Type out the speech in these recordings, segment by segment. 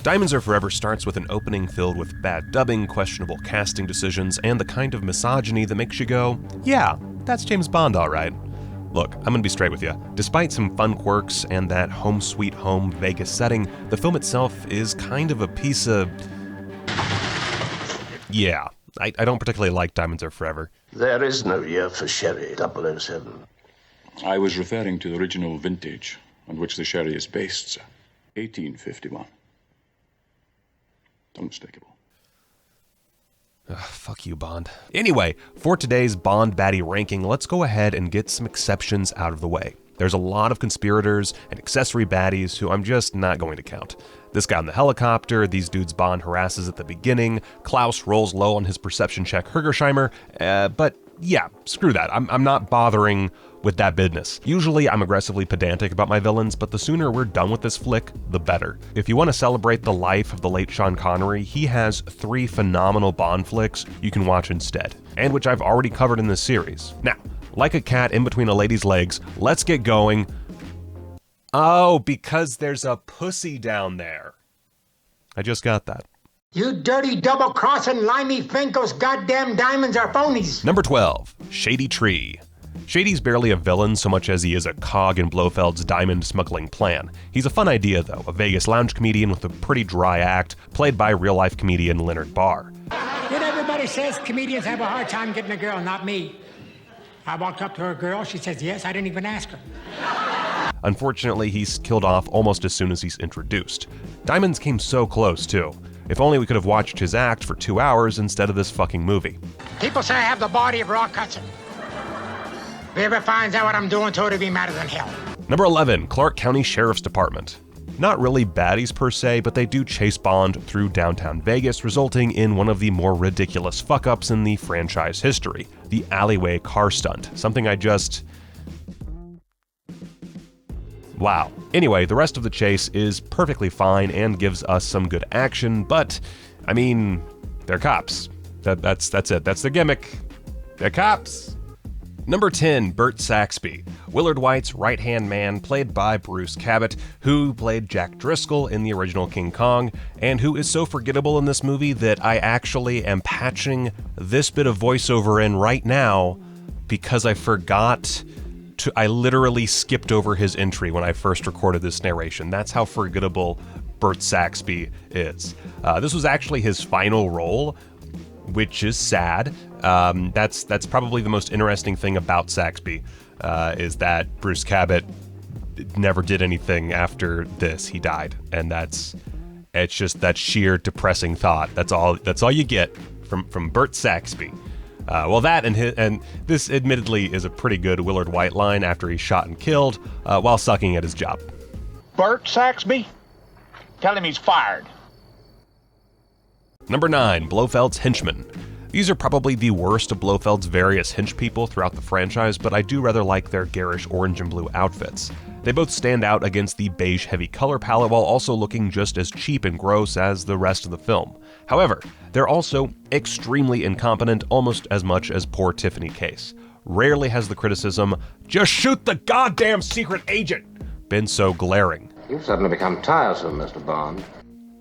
Diamonds Are Forever starts with an opening filled with bad dubbing, questionable casting decisions, and the kind of misogyny that makes you go, yeah, that's James Bond all right. Look, I'm gonna be straight with you. Despite some fun quirks and that home sweet home Vegas setting, the film itself is kind of a piece of... Yeah, I don't particularly like Diamonds Are Forever. There is no year for sherry, 007. I was referring to the original vintage on which the sherry is based, sir. 1851. Unmistakable. Fuck you, Bond. Anyway, for today's Bond baddie ranking, let's go ahead and get some exceptions out of the way. There's a lot of conspirators and accessory baddies who I'm just not going to count. This guy on the helicopter, these dudes Bond harasses at the beginning, Klaus rolls low on his perception check Hergersheimer, but yeah, screw that. I'm not bothering with that business. Usually I'm aggressively pedantic about my villains, but the sooner we're done with this flick, the better. If you want to celebrate the life of the late Sean Connery, he has 3 phenomenal Bond flicks you can watch instead, and which I've already covered in this series. Now, like a cat in between a lady's legs, let's get going. Oh, because there's a pussy down there. I just got that. You dirty double-crossing limey fink, those goddamn diamonds are phonies. Number 12, Shady Tree. Shady's barely a villain so much as he is a cog in Blofeld's diamond smuggling plan. He's a fun idea though, a Vegas lounge comedian with a pretty dry act, played by real-life comedian Leonard Barr. Then everybody says comedians have a hard time getting a girl, not me. I walked up to her girl, she says yes, I didn't even ask her. Unfortunately, he's killed off almost as soon as he's introduced. Diamonds came so close too. If only we could have watched his act for 2 hours instead of this fucking movie. People say I have the body of Rock Hudson. If he ever finds out what I'm doing to her, it'll be madder than hell. Number 11, Clark County Sheriff's Department. Not really baddies per se, but they do chase Bond through downtown Vegas, resulting in one of the more ridiculous fuck-ups in the franchise history, the alleyway car stunt, something I just... Wow. Anyway, the rest of the chase is perfectly fine and gives us some good action, but, I mean, they're cops. That's it. That's the gimmick. They're cops. Number 10, Bert Saxby, Willard White's right-hand man, played by Bruce Cabot, who played Jack Driscoll in the original King Kong, and who is so forgettable in this movie that I actually am patching this bit of voiceover in right now because I forgot to, I literally skipped over his entry when I first recorded this narration. That's how forgettable Bert Saxby is. This was actually his final role, which is sad. That's probably the most interesting thing about Saxby, is that Bruce Cabot never did anything after this. He died, and it's just that sheer depressing thought. That's all you get from Bert Saxby. Well, that and this admittedly is a pretty good Willard White line after he's shot and killed while sucking at his job. Bert Saxby? Tell him he's fired. Number 9, Blofelds Henchmen. These are probably the worst of Blofeld's various hench people throughout the franchise, but I do rather like their garish orange and blue outfits. They both stand out against the beige heavy color palette while also looking just as cheap and gross as the rest of the film. However, they're also extremely incompetent almost as much as poor Tiffany Case. Rarely has the criticism, "Just shoot the goddamn secret agent," been so glaring. You've suddenly become tiresome, Mr. Bond.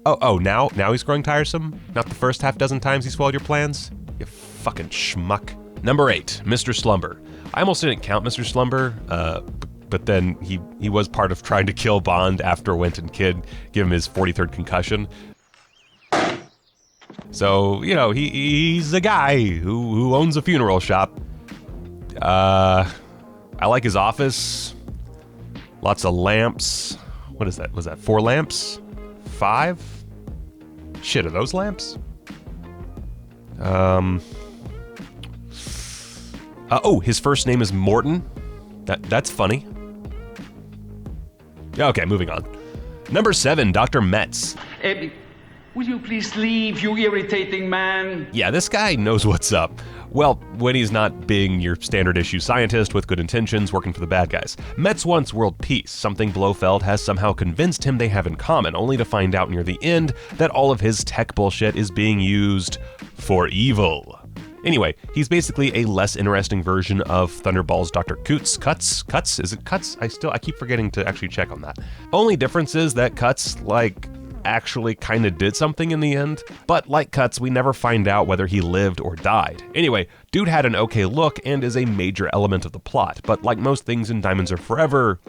Oh, now he's growing tiresome? Not the first half dozen times he spoiled your plans? You fucking schmuck. Number 8, Mr. Slumber. I almost didn't count Mr. Slumber, but then he was part of trying to kill Bond after Wint Kidd give him his 43rd concussion. So, you know, he's a guy who owns a funeral shop. I like his office. Lots of lamps. What is that? Was that 4 lamps? 5? Shit, are those lamps? Oh, his first name is Morton. That's funny. Okay, moving on. Number 7, Dr. Metz. Will you please leave, you irritating man? Yeah, this guy knows what's up. Well, when he's not being your standard issue scientist with good intentions working for the bad guys. Metz wants world peace, something Blofeld has somehow convinced him they have in common, only to find out near the end that all of his tech bullshit is being used for evil. Anyway, he's basically a less interesting version of Thunderball's Dr. Cuts? Is it Cuts? I keep forgetting to actually check on that. Only difference is that Cuts, like, actually kind of did something in the end, but like cuts, we never find out whether he lived or died. Anyway, dude had an okay look and is a major element of the plot, but like most things in Diamonds Are Forever,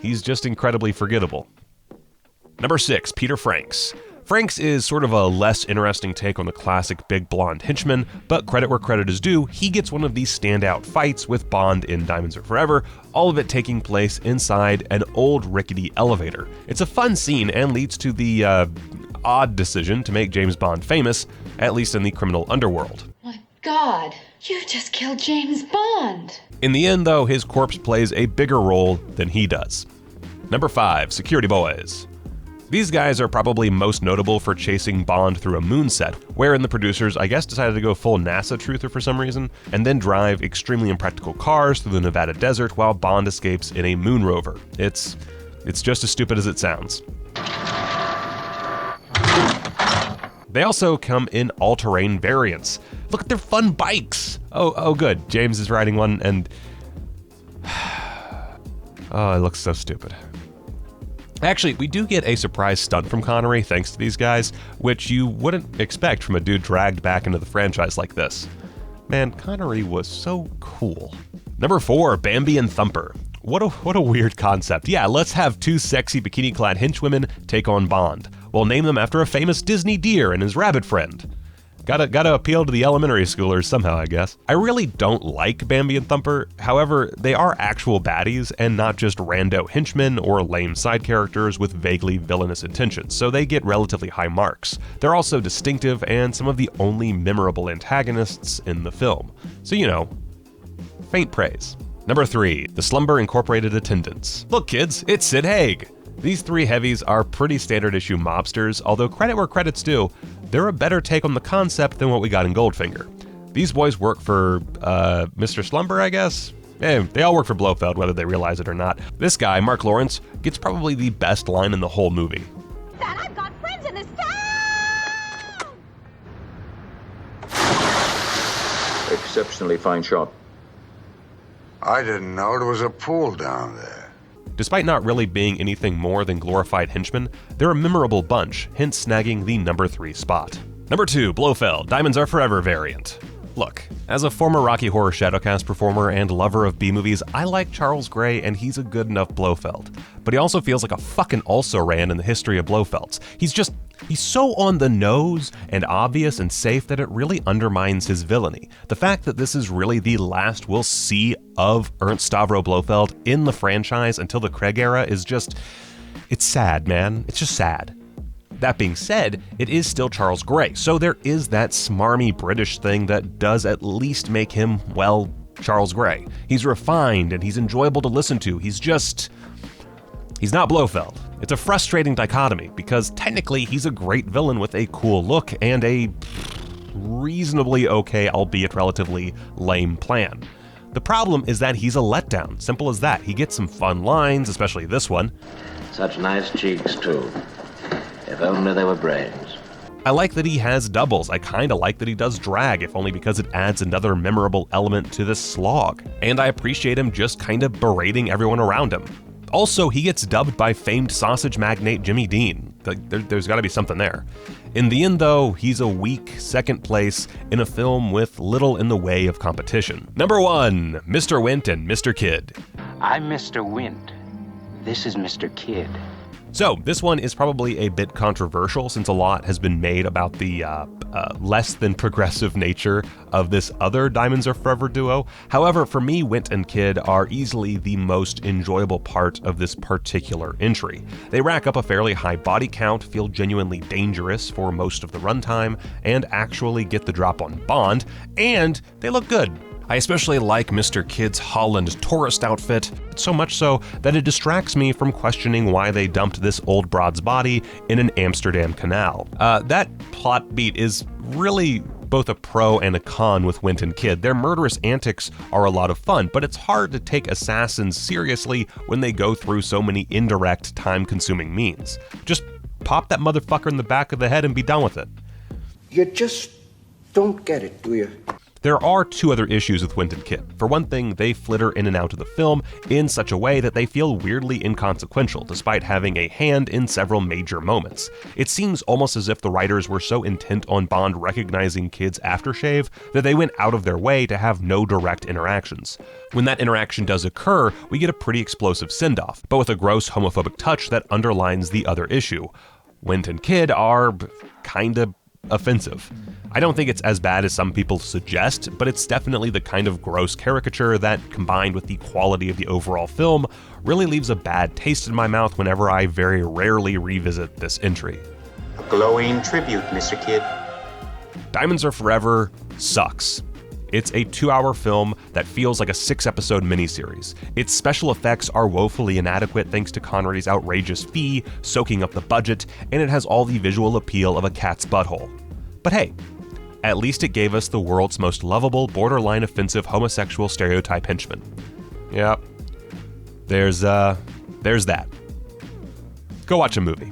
he's just incredibly forgettable. Number 6, Peter Franks. Franks is sort of a less interesting take on the classic big blonde henchman, but credit where credit is due, he gets one of these standout fights with Bond in Diamonds Are Forever, all of it taking place inside an old rickety elevator. It's a fun scene and leads to the odd decision to make James Bond famous, at least in the criminal underworld. My God, you just killed James Bond! In the end, though, his corpse plays a bigger role than he does. Number 5, Security Boys. These guys are probably most notable for chasing Bond through a moon set, wherein the producers, I guess, decided to go full NASA truther for some reason, and then drive extremely impractical cars through the Nevada desert while Bond escapes in a moon rover. It's just as stupid as it sounds. They also come in all-terrain variants. Look at their fun bikes! Oh, good. James is riding one, and... oh, it looks so stupid. Actually, we do get a surprise stunt from Connery thanks to these guys, which you wouldn't expect from a dude dragged back into the franchise like this. Man, Connery was so cool. Number 4, Bambi and Thumper. What a weird concept. Yeah, let's have 2 sexy bikini-clad henchwomen take on Bond. We'll name them after a famous Disney deer and his rabbit friend. Gotta appeal to the elementary schoolers somehow, I guess. I really don't like Bambi and Thumper. However, they are actual baddies and not just rando henchmen or lame side characters with vaguely villainous intentions, so they get relatively high marks. They're also distinctive and some of the only memorable antagonists in the film. So, you know, faint praise. Number 3, the Slumber Incorporated attendants. Look kids, it's Sid Haig. These 3 heavies are pretty standard issue mobsters, although credit where credit's due, they're a better take on the concept than what we got in Goldfinger. These boys work for, Mr. Slumber, I guess? They all work for Blofeld, whether they realize it or not. This guy, Mark Lawrence, gets probably the best line in the whole movie. Dad, I've got friends in this town! Exceptionally fine shot. I didn't know there was a pool down there. Despite not really being anything more than glorified henchmen, they're a memorable bunch, hence snagging the number 3 spot. Number 2, Blofeld, Diamonds Are Forever variant. Look, as a former Rocky Horror Shadowcast performer and lover of B-movies, I like Charles Gray and he's a good enough Blofeld. But he also feels like a fucking also-ran in the history of Blofelds. He's so on the nose and obvious and safe that it really undermines his villainy. The fact that this is really the last we'll see of Ernst Stavro Blofeld in the franchise until the Craig era is just... it's sad, man. It's just sad. That being said, it is still Charles Gray, so there is that smarmy British thing that does at least make him, well, Charles Gray. He's refined and he's enjoyable to listen to. He's not Blofeld. It's a frustrating dichotomy because technically he's a great villain with a cool look and a reasonably okay, albeit relatively lame plan. The problem is that he's a letdown, simple as that. He gets some fun lines, especially this one. Such nice cheeks, too. If only they were brains. I like that he has doubles. I kinda like that he does drag, if only because it adds another memorable element to this slog. And I appreciate him just kinda berating everyone around him. Also, he gets dubbed by famed sausage magnate Jimmy Dean. There's gotta be something there. In the end though, he's a weak second place in a film with little in the way of competition. Number 1, Mr. Wint and Mr. Kidd. I'm Mr. Wint. This is Mr. Kidd. So, this one is probably a bit controversial since a lot has been made about the less than progressive nature of this other Diamonds Are Forever duo. However, for me, Wint and Kidd are easily the most enjoyable part of this particular entry. They rack up a fairly high body count, feel genuinely dangerous for most of the runtime, and actually get the drop on Bond, and they look good. I especially like Mr. Kidd's Holland tourist outfit, so much so that it distracts me from questioning why they dumped this old broad's body in an Amsterdam canal. That plot beat is really both a pro and a con with Wint and Kidd. Their murderous antics are a lot of fun, but it's hard to take assassins seriously when they go through so many indirect, time-consuming means. Just pop that motherfucker in the back of the head and be done with it. You just don't get it, do you? There are two other issues with Wint Kidd. For one thing, they flitter in and out of the film in such a way that they feel weirdly inconsequential, despite having a hand in several major moments. It seems almost as if the writers were so intent on Bond recognizing Kidd's aftershave that they went out of their way to have no direct interactions. When that interaction does occur, we get a pretty explosive send-off, but with a gross homophobic touch that underlines the other issue. Wint and Kidd are kinda offensive. I don't think it's as bad as some people suggest, but it's definitely the kind of gross caricature that, combined with the quality of the overall film, really leaves a bad taste in my mouth whenever I very rarely revisit this entry. A glowing tribute, Mr. Kidd. Diamonds Are Forever sucks. It's a 2-hour film that feels like a 6-episode miniseries. Its special effects are woefully inadequate thanks to Connery's outrageous fee, soaking up the budget, and it has all the visual appeal of a cat's butthole. But hey, at least it gave us the world's most lovable, borderline offensive homosexual stereotype henchman. Yep. There's that. Go watch a movie.